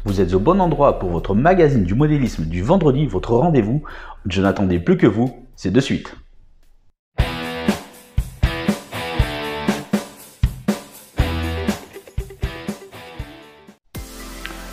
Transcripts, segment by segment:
Vous êtes au bon endroit pour votre magazine du modélisme du vendredi, votre rendez-vous. Je n'attendais plus que vous, c'est de suite.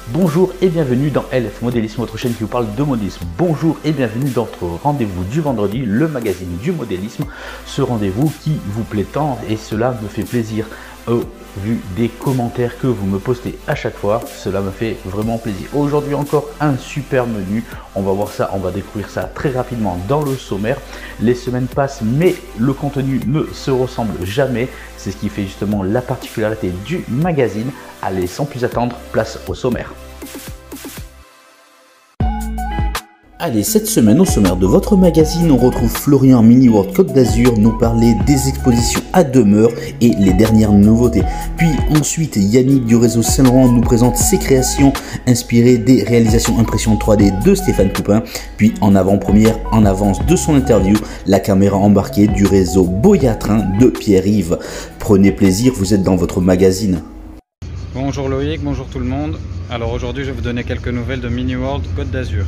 Bonjour et bienvenue dans LF Modélisme, votre chaîne qui vous parle de modélisme. Bonjour et bienvenue dans votre rendez-vous du vendredi, le magazine du modélisme. Ce rendez-vous qui vous plaît tant et cela me fait plaisir. Au vu des commentaires que vous me postez à chaque fois, cela me fait vraiment plaisir. Aujourd'hui encore un super menu, on va voir ça, on va découvrir ça très rapidement dans le sommaire. Les semaines passent mais le contenu ne se ressemble jamais, c'est ce qui fait justement la particularité du magazine. Allez, sans plus attendre, place au sommaire. Allez, cette semaine au sommaire de votre magazine, on retrouve Florian Mini World Côte d'Azur nous parler des expositions à demeure et les dernières nouveautés. Puis ensuite, Yannick du réseau Saint-Laurent nous présente ses créations inspirées des réalisations impression 3D de Stéphane Coupin. Puis en avant-première, en avance de son interview, la caméra embarquée du réseau Boyatrin de Pierre-Yves. Prenez plaisir, vous êtes dans votre magazine. Bonjour Loïc, bonjour tout le monde. Alors aujourd'hui je vais vous donner quelques nouvelles de Mini World Côte d'Azur.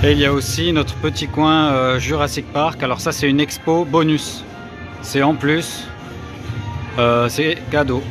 Et il y a aussi notre petit coin Jurassic Park. Alors ça c'est une expo bonus. C'est en plus. C'est cadeau.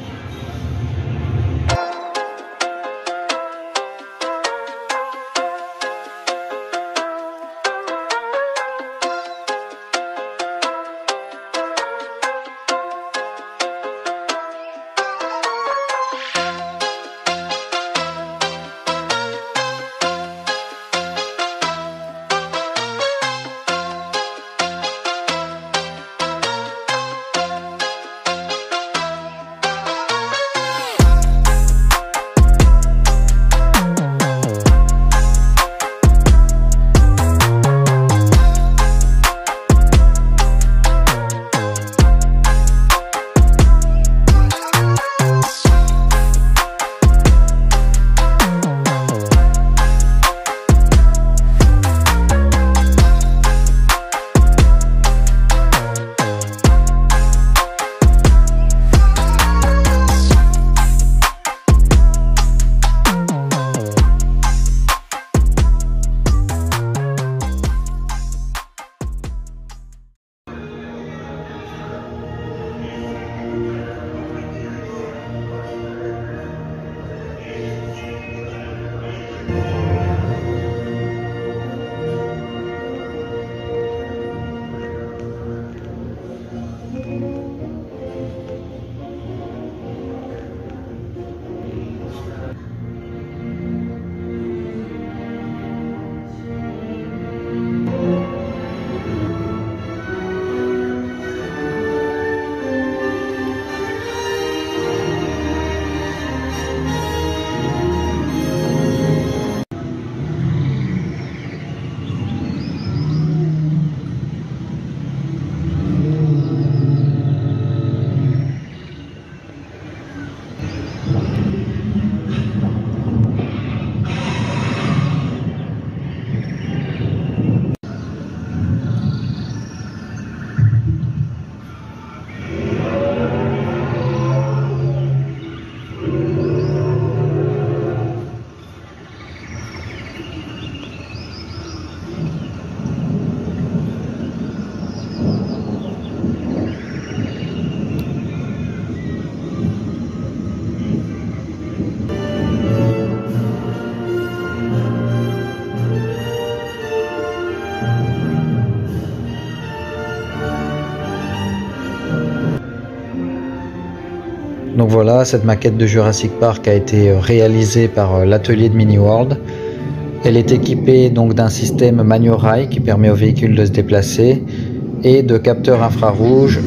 Donc voilà, cette maquette de Jurassic Park a été réalisée par l'atelier de Mini World. Elle est équipée donc d'un système Magnorail qui permet au véhicule de se déplacer et de capteurs infrarouges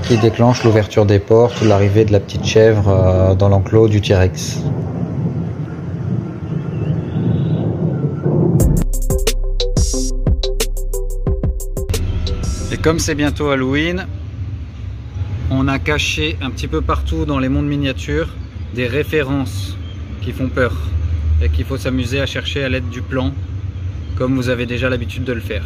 qui déclenchent l'ouverture des portes ou l'arrivée de la petite chèvre dans l'enclos du T-Rex. Et comme c'est bientôt Halloween, on a caché un petit peu partout dans les mondes miniatures des références qui font peur et qu'il faut s'amuser à chercher à l'aide du plan, comme vous avez déjà l'habitude de le faire.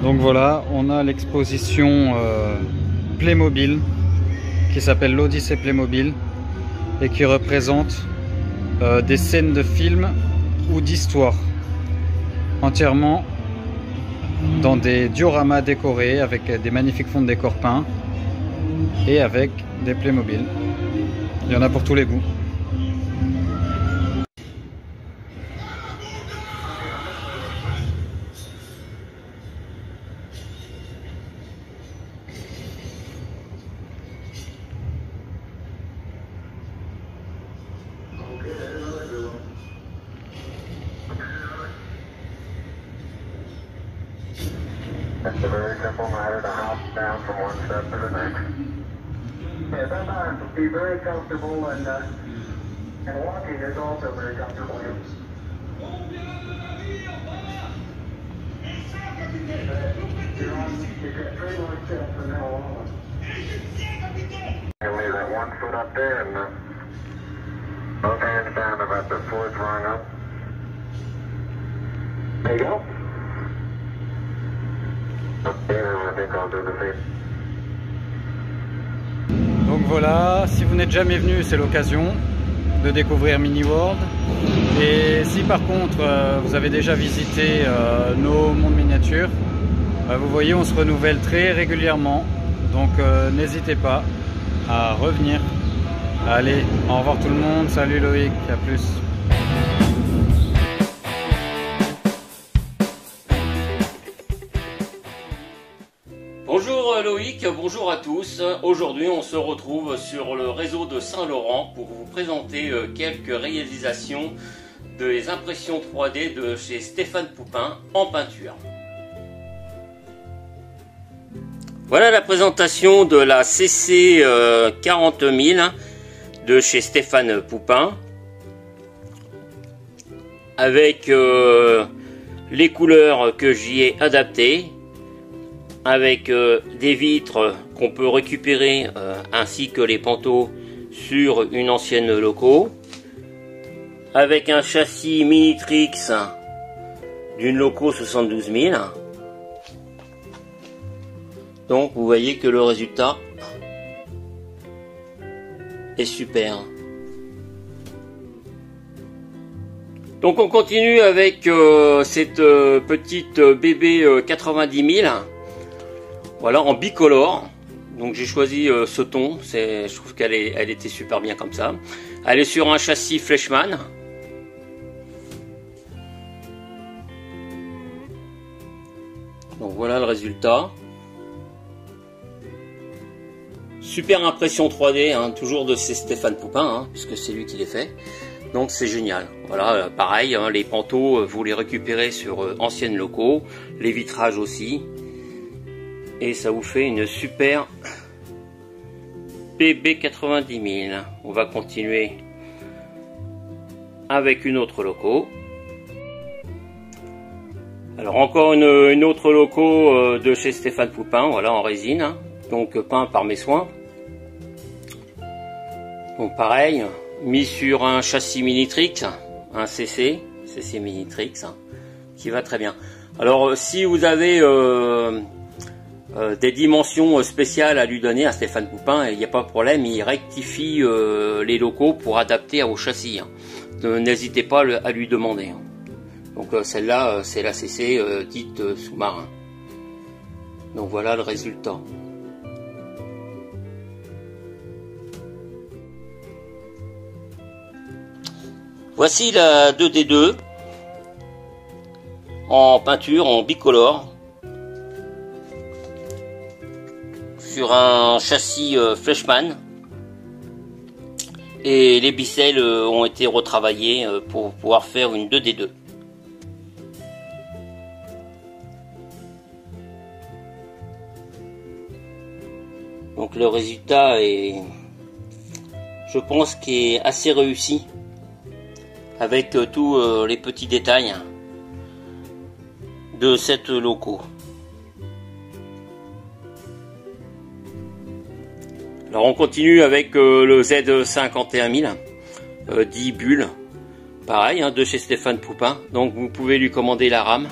Donc voilà, on a l'exposition Playmobil qui s'appelle l'Odyssée Playmobil et qui représente des scènes de films ou d'histoire entièrement dans des dioramas décorés avec des magnifiques fonds de décor peints et avec des Playmobil. Il y en a pour tous les goûts. It's a very simple matter to hop down from one step to the next. Yeah, sometimes be very comfortable and walking is also very comfortable. You've got 3 more steps from now on. You leave that 1 foot up there and both hands down about the 4th rung up. There you go. Donc voilà, si vous n'êtes jamais venu, c'est l'occasion de découvrir Mini World. Et si par contre vous avez déjà visité nos mondes miniatures, vous voyez, on se renouvelle très régulièrement. Donc n'hésitez pas à revenir. Allez, au revoir tout le monde, salut Loïc, à plus. Bonjour Loïc, bonjour à tous. Aujourd'hui on se retrouve sur le réseau de Saint-Laurent pour vous présenter quelques réalisations des impressions 3D de chez Stéphane Poupin en peinture. Voilà la présentation de la CC 40000 de chez Stéphane Poupin avec les couleurs que j'y ai adaptées, avec des vitres qu'on peut récupérer ainsi que les panneaux sur une ancienne loco, avec un châssis Minitrix d'une loco 72 000. Donc vous voyez que le résultat est super. Donc on continue avec cette petite BB 90 000. Voilà, en bicolore. Donc j'ai choisi ce ton, je trouve elle était super bien comme ça. Elle est sur un châssis Fleischmann. Donc voilà le résultat. Super impression 3D, hein, toujours de ces Stéphane Poupin, hein, puisque c'est lui qui les fait. Donc c'est génial. Voilà, pareil, hein, les panneaux, vous les récupérez sur anciennes locaux, les vitrages aussi. Et ça vous fait une super PB 90 000. On va continuer avec une autre loco. Alors encore une autre loco de chez Stéphane Poupin, voilà, en résine, hein, donc peint par mes soins. Donc pareil, mis sur un châssis Minitrix, un CC Minitrix, hein, qui va très bien. Alors si vous avez des dimensions spéciales à lui donner à Stéphane Poupin, il n'y a pas de problème, il rectifie les locaux pour adapter au châssis. Hein. N'hésitez pas à lui demander. Hein. Donc celle-là, c'est la CC dite sous-marin. Donc voilà le résultat. Voici la 2D2 en peinture, en bicolore, sur un châssis Fleshman. Et les bicelles ont été retravaillées pour pouvoir faire une 2D2. Donc le résultat est, je pense, qu'il est assez réussi avec tous les petits détails de cette loco. Alors on continue avec le Z51000 10 bulles, pareil, hein, de chez Stéphane Poupin. Donc vous pouvez lui commander la rame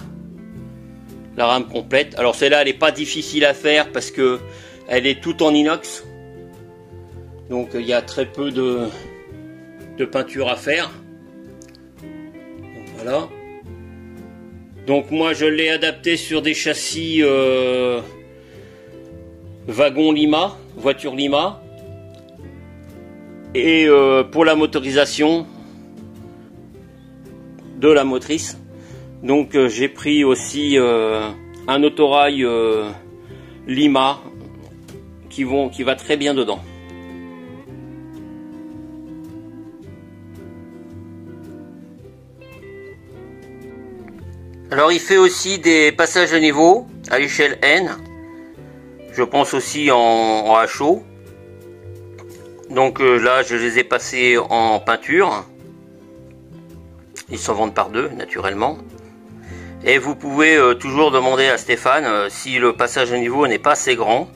complète. Alors celle-là, elle n'est pas difficile à faire parce que elle est toute en inox, donc il y a très peu de peinture à faire. Donc, voilà. Donc moi je l'ai adapté sur des châssis wagon Lima, voiture Lima. Et pour la motorisation de la motrice, donc j'ai pris aussi un autorail Lima qui va très bien dedans. Alors il fait aussi des passages à niveau à échelle N, je pense aussi en HO. Donc là je les ai passés en peinture, ils s'en vendent par deux naturellement. Et vous pouvez toujours demander à Stéphane si le passage à niveau n'est pas assez grand,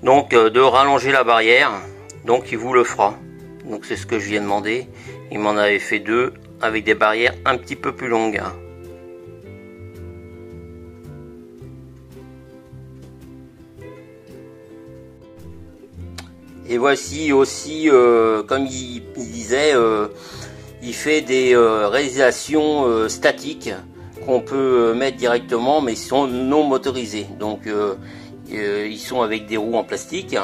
donc de rallonger la barrière, donc il vous le fera. Donc c'est ce que je lui ai demandé, il m'en avait fait deux avec des barrières un petit peu plus longues. Et voici aussi, comme il disait, il fait des réalisations statiques qu'on peut mettre directement, mais ils sont non motorisés. Donc ils sont avec des roues en plastique.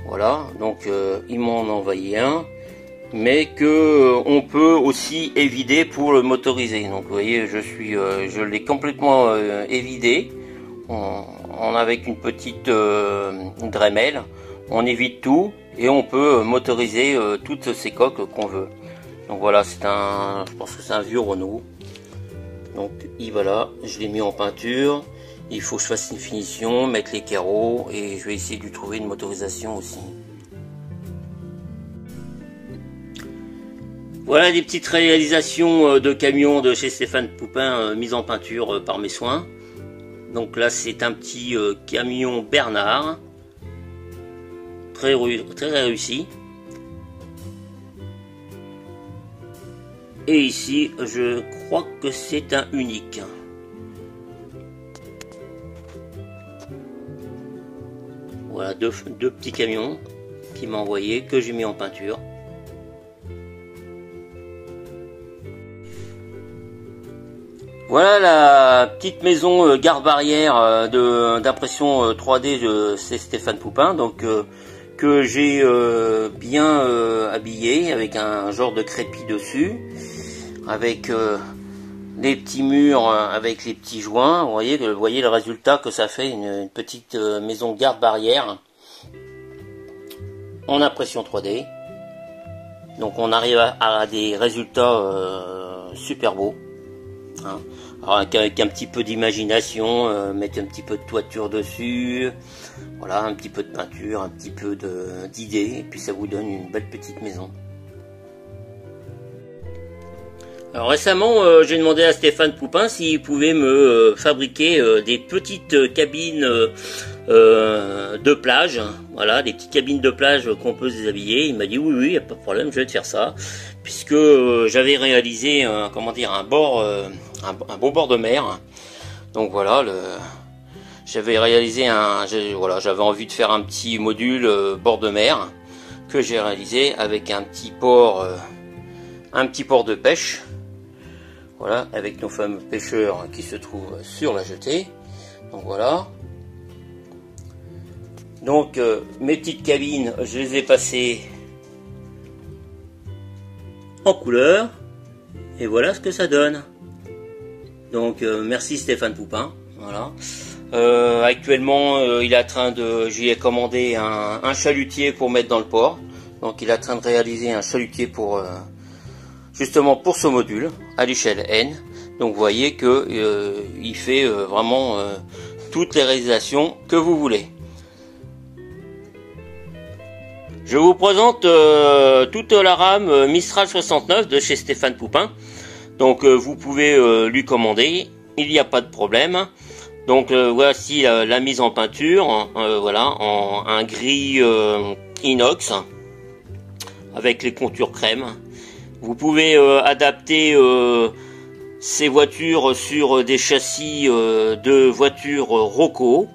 Voilà, donc il m'en a envoyé un, mais que on peut aussi évider pour le motoriser. Donc vous voyez, je l'ai complètement évidé. Avec une petite Dremel. On évite tout et on peut motoriser toutes ces coques qu'on veut. Donc voilà, je pense que c'est un vieux Renault. Donc voilà, je l'ai mis en peinture. Il faut que je fasse une finition, mettre les carreaux et je vais essayer de lui trouver une motorisation aussi. Voilà des petites réalisations de camions de chez Stéphane Poupin mises en peinture par mes soins. Donc là c'est un petit camion Bernard. Très réussi. Et ici, je crois que c'est un unique. Voilà, deux petits camions qu'il m'a envoyé, que j'ai mis en peinture. Voilà la petite maison garde-barrière d'impression 3D de Stéphane Poupin. Donc que j'ai bien habillé avec un genre de crépi dessus, avec les petits murs, avec les petits joints. Vous voyez le résultat que ça fait, une petite maison garde-barrière en impression 3D. Donc on arrive à des résultats super beaux. Hein. Alors, avec un petit peu d'imagination, mettre un petit peu de toiture dessus, voilà, un petit peu de peinture, un petit peu d'idées, et puis ça vous donne une belle petite maison. Alors récemment, j'ai demandé à Stéphane Poupin s'il pouvait me fabriquer des petites cabines de plage, voilà, des petites cabines de plage qu'on peut se déshabiller. Il m'a dit oui, y a pas de problème, je vais te faire ça, puisque j'avais réalisé, comment dire, un beau bord de mer. Donc voilà, j'avais réalisé j'avais envie de faire un petit module bord de mer que j'ai réalisé avec un petit port de pêche. Voilà, avec nos fameux pêcheurs qui se trouvent sur la jetée. Donc voilà. Donc mes petites cabines, je les ai passées en couleur. Et voilà ce que ça donne. Donc merci Stéphane Poupin. Voilà. Actuellement, il est en train j'y ai commandé un chalutier pour mettre dans le port. Donc il est en train de réaliser un chalutier pour justement pour ce module à l'échelle N. Donc vous voyez que il fait vraiment toutes les réalisations que vous voulez. Je vous présente toute la rame Mistral 69 de chez Stéphane Poupin. Donc vous pouvez lui commander, il n'y a pas de problème. Donc voici la mise en peinture, voilà, en un gris inox avec les contures crème. Vous pouvez adapter ces voitures sur des châssis de voitures Rocco.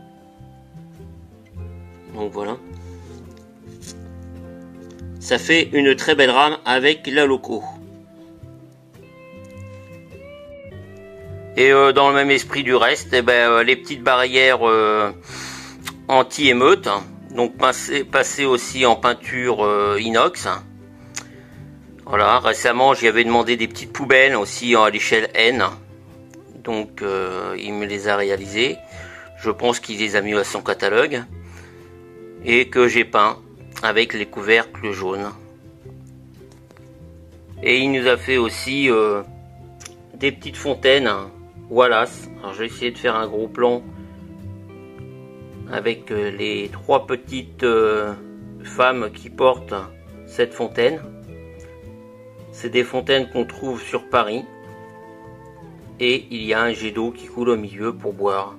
Donc voilà. Ça fait une très belle rame avec la loco. Et dans le même esprit du reste, eh ben, les petites barrières anti-émeute, donc passées aussi en peinture inox. Voilà, récemment j'y avais demandé des petites poubelles aussi à l'échelle N, donc il me les a réalisées. Je pense qu'il les a mis à son catalogue et que j'ai peint avec les couvercles jaunes. Et il nous a fait aussi des petites fontaines Wallace. Alors j'ai essayé de faire un gros plan avec les trois petites femmes qui portent cette fontaine. C'est des fontaines qu'on trouve sur Paris. Et il y a un jet d'eau qui coule au milieu pour boire.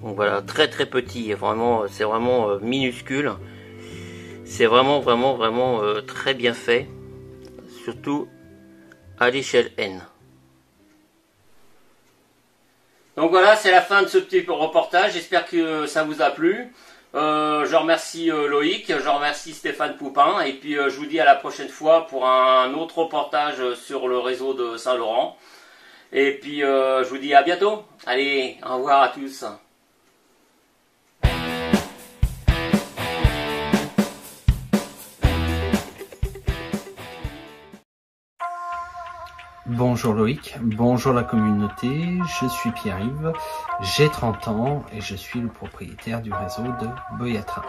Donc voilà, très très petit, vraiment, c'est vraiment minuscule. C'est vraiment très bien fait. Surtout à l'échelle N. Donc voilà, c'est la fin de ce petit reportage. J'espère que ça vous a plu. Je remercie Loïc, je remercie Stéphane Poupin. Et puis je vous dis à la prochaine fois pour un autre reportage sur le réseau de Saint-Laurent. Et puis je vous dis à bientôt. Allez, au revoir à tous. Bonjour Loïc, bonjour la communauté, je suis Pierre-Yves, j'ai 30 ans et je suis le propriétaire du réseau de Boyatrain.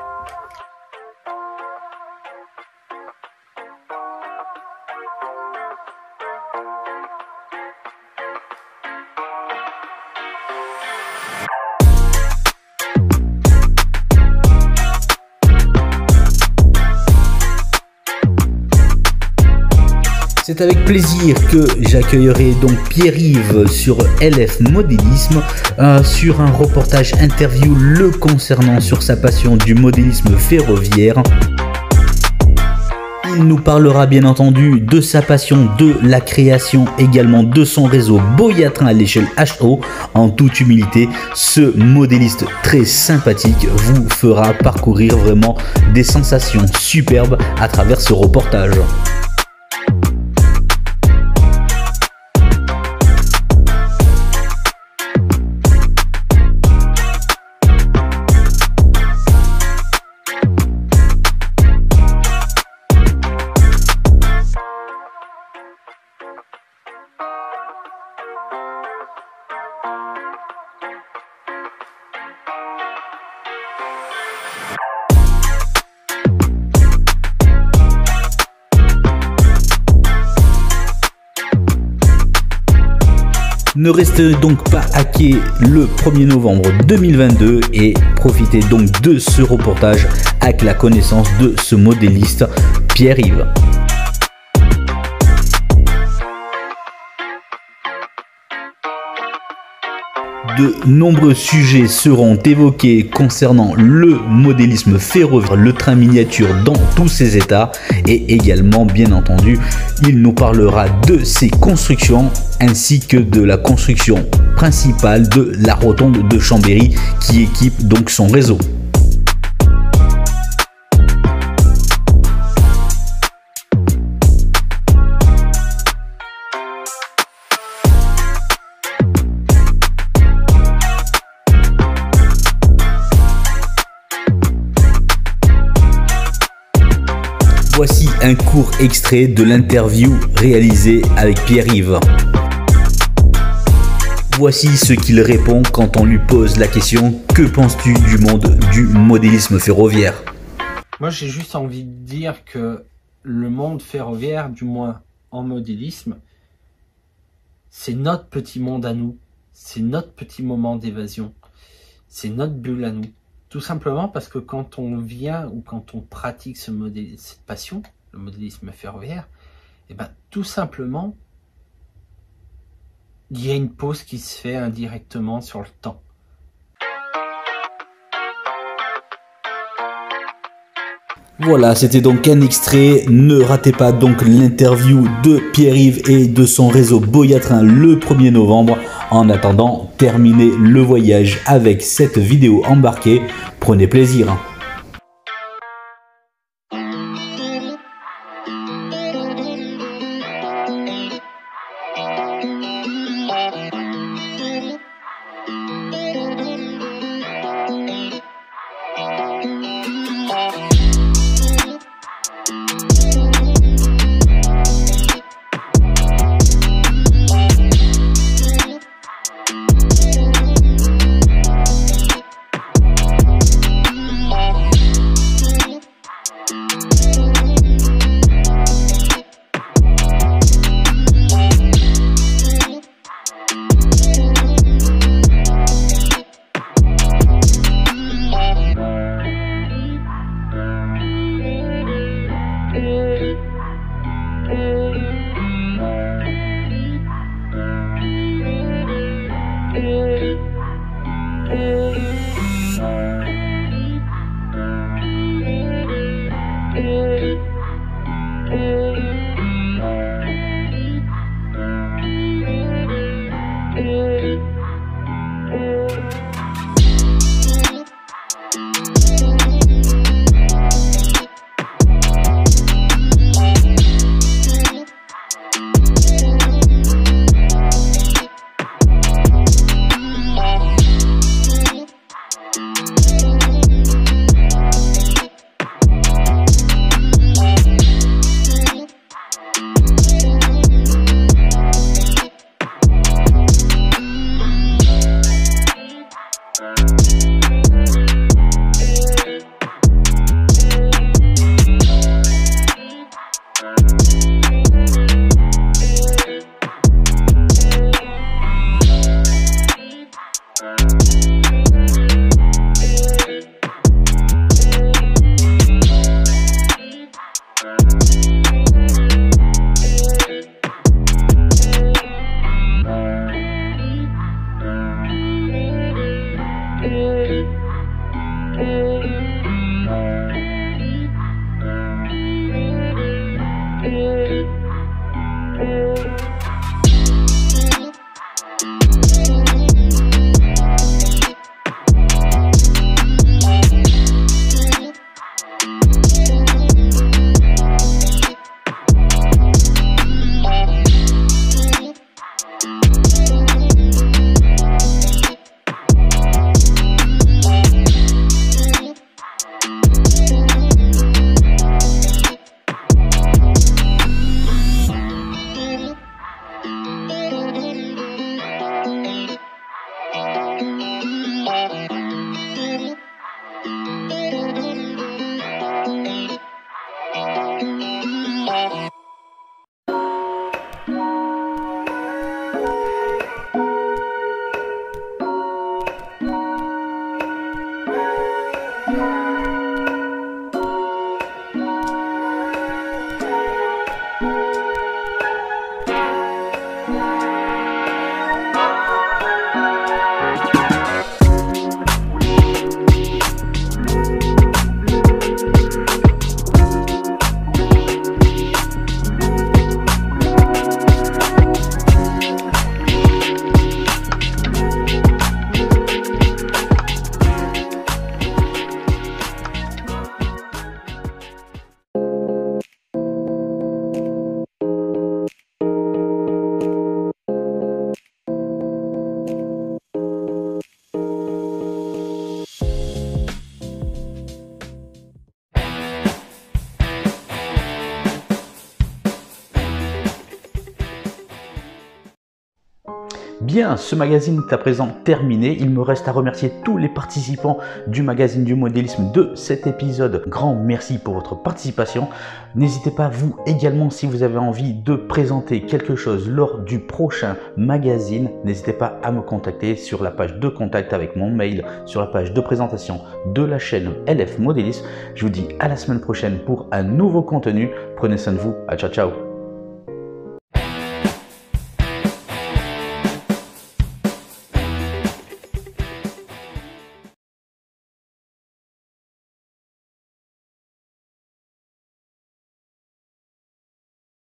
C'est avec plaisir que j'accueillerai donc Pierre-Yves sur LF Modélisme sur un reportage interview le concernant sur sa passion du modélisme ferroviaire. Il nous parlera bien entendu de sa passion de la création, également de son réseau Boyatrain à l'échelle HO. En toute humilité, ce modéliste très sympathique vous fera parcourir vraiment des sensations superbes à travers ce reportage. Ne restez donc pas hacké le 1er novembre 2022 et profitez donc de ce reportage avec la connaissance de ce modéliste Pierre-Yves. De nombreux sujets seront évoqués concernant le modélisme ferroviaire, le train miniature dans tous ses états et également bien entendu il nous parlera de ses constructions ainsi que de la construction principale de la rotonde de Chambéry qui équipe donc son réseau. Voici un court extrait de l'interview réalisée avec Pierre-Yves. Voici ce qu'il répond quand on lui pose la question « Que penses-tu du monde du modélisme ferroviaire ?» Moi, j'ai juste envie de dire que le monde ferroviaire, du moins en modélisme, c'est notre petit monde à nous. C'est notre petit moment d'évasion. C'est notre bulle à nous. Tout simplement parce que quand on vient ou quand on pratique cette passion, le modélisme ferroviaire, et ben tout simplement, il y a une pause qui se fait indirectement sur le temps. Voilà, c'était donc un extrait. Ne ratez pas donc l'interview de Pierre-Yves et de son réseau Boyatrain le 1er novembre. En attendant, terminez le voyage avec cette vidéo embarquée. Prenez plaisir. Bien, ce magazine est à présent terminé. Il me reste à remercier tous les participants du magazine du modélisme de cet épisode. Grand merci pour votre participation. N'hésitez pas, vous également, si vous avez envie de présenter quelque chose lors du prochain magazine, n'hésitez pas à me contacter sur la page de contact avec mon mail, sur la page de présentation de la chaîne LF Modélisme. Je vous dis à la semaine prochaine pour un nouveau contenu. Prenez soin de vous. Ciao, ciao.